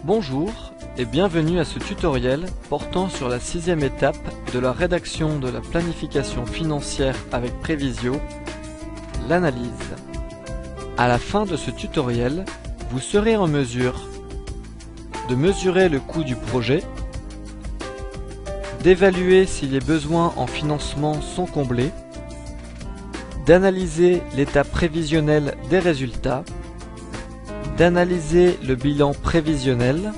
Bonjour et bienvenue à ce tutoriel portant sur la 6e étape de la rédaction de la planification financière avec Prévisio, l'analyse. À la fin de ce tutoriel, vous serez en mesure de mesurer le coût du projet, d'évaluer si les besoins en financement sont comblés, d'analyser l'état prévisionnel des résultats, d'analyser le bilan prévisionnel,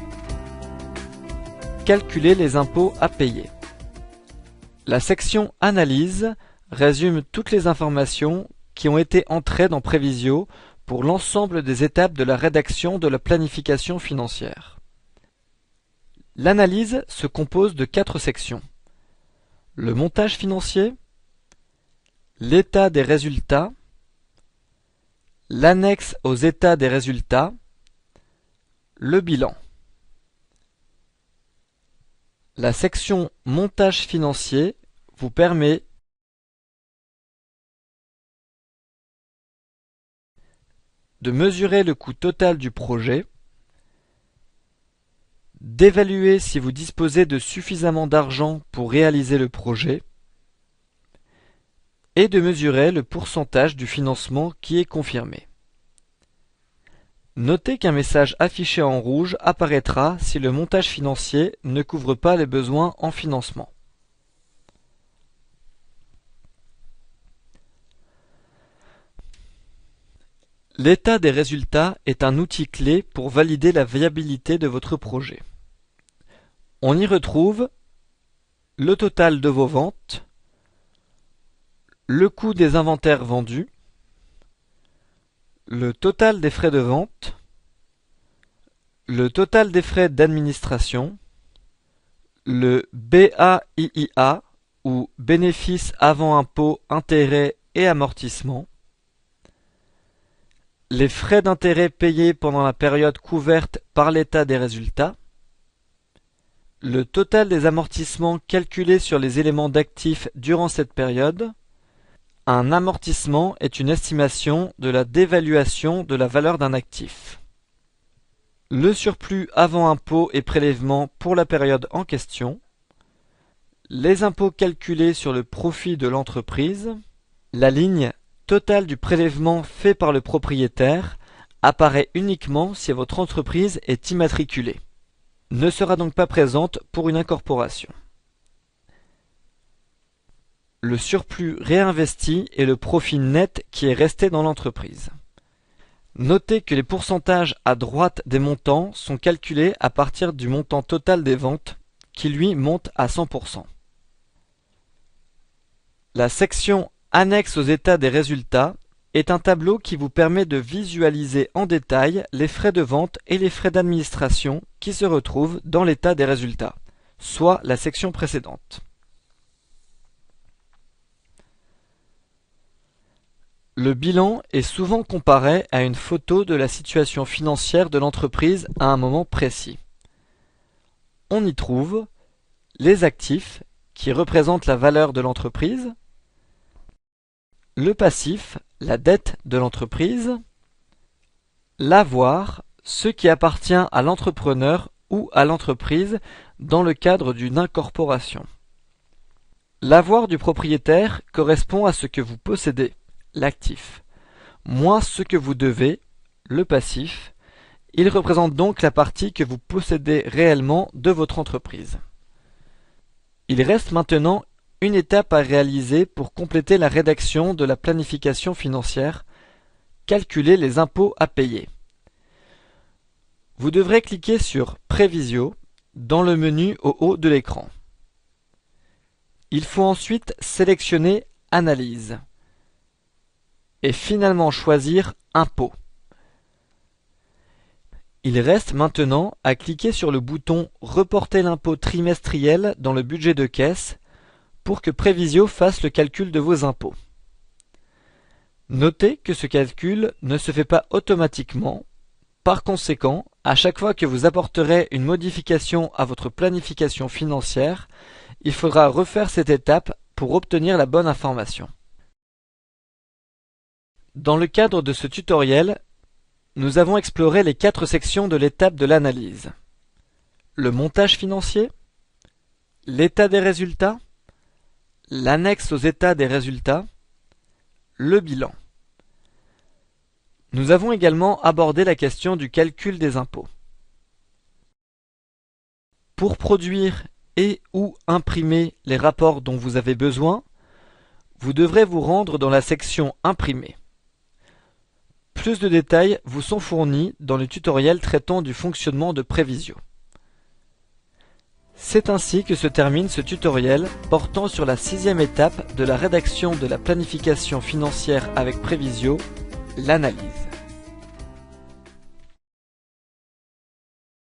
calculer les impôts à payer. La section Analyse résume toutes les informations qui ont été entrées dans Prévisio pour l'ensemble des étapes de la rédaction de la planification financière. L'analyse se compose de 4 sections. Le montage financier, l'état des résultats, l'annexe aux états des résultats, le bilan. La section montage financier vous permet de mesurer le coût total du projet, d'évaluer si vous disposez de suffisamment d'argent pour réaliser le projet, et de mesurer le pourcentage du financement qui est confirmé. Notez qu'un message affiché en rouge apparaîtra si le montage financier ne couvre pas les besoins en financement. L'état des résultats est un outil clé pour valider la viabilité de votre projet. On y retrouve le total de vos ventes, le coût des inventaires vendus, le total des frais de vente, le total des frais d'administration, le BAIIA ou bénéfice avant impôt, intérêts et amortissements, les frais d'intérêt payés pendant la période couverte par l'état des résultats, le total des amortissements calculés sur les éléments d'actifs durant cette période. Un amortissement est une estimation de la dévaluation de la valeur d'un actif. Le surplus avant impôts et prélèvements pour la période en question, les impôts calculés sur le profit de l'entreprise, la ligne totale du prélèvement fait par le propriétaire apparaît uniquement si votre entreprise est immatriculée, ne sera donc pas présente pour une incorporation. Le surplus réinvesti est le profit net qui est resté dans l'entreprise. Notez que les pourcentages à droite des montants sont calculés à partir du montant total des ventes, qui lui monte à 100%. La section Annexe aux états des résultats est un tableau qui vous permet de visualiser en détail les frais de vente et les frais d'administration qui se retrouvent dans l'état des résultats, soit la section précédente. Le bilan est souvent comparé à une photo de la situation financière de l'entreprise à un moment précis. On y trouve les actifs qui représentent la valeur de l'entreprise, le passif, la dette de l'entreprise, l'avoir, ce qui appartient à l'entrepreneur ou à l'entreprise dans le cadre d'une incorporation. L'avoir du propriétaire correspond à ce que vous possédez, l'actif, moins ce que vous devez, le passif. Il représente donc la partie que vous possédez réellement de votre entreprise. Il reste maintenant une étape à réaliser pour compléter la rédaction de la planification financière, calculer les impôts à payer. Vous devrez cliquer sur Prévisio dans le menu au haut de l'écran. Il faut ensuite sélectionner Analyse et finalement choisir Impôts. Il reste maintenant à cliquer sur le bouton Reporter l'impôt trimestriel dans le budget de caisse pour que Prévisio fasse le calcul de vos impôts. Notez que ce calcul ne se fait pas automatiquement. Par conséquent, à chaque fois que vous apporterez une modification à votre planification financière, il faudra refaire cette étape pour obtenir la bonne information. Dans le cadre de ce tutoriel, nous avons exploré les 4 sections de l'étape de l'analyse. le montage financier, l'état des résultats, l'annexe aux états des résultats, le bilan. Nous avons également abordé la question du calcul des impôts. Pour produire et ou imprimer les rapports dont vous avez besoin, vous devrez vous rendre dans la section Imprimer. Plus de détails vous sont fournis dans le tutoriel traitant du fonctionnement de Prévisio. C'est ainsi que se termine ce tutoriel portant sur la 6e étape de la rédaction de la planification financière avec Prévisio, l'analyse.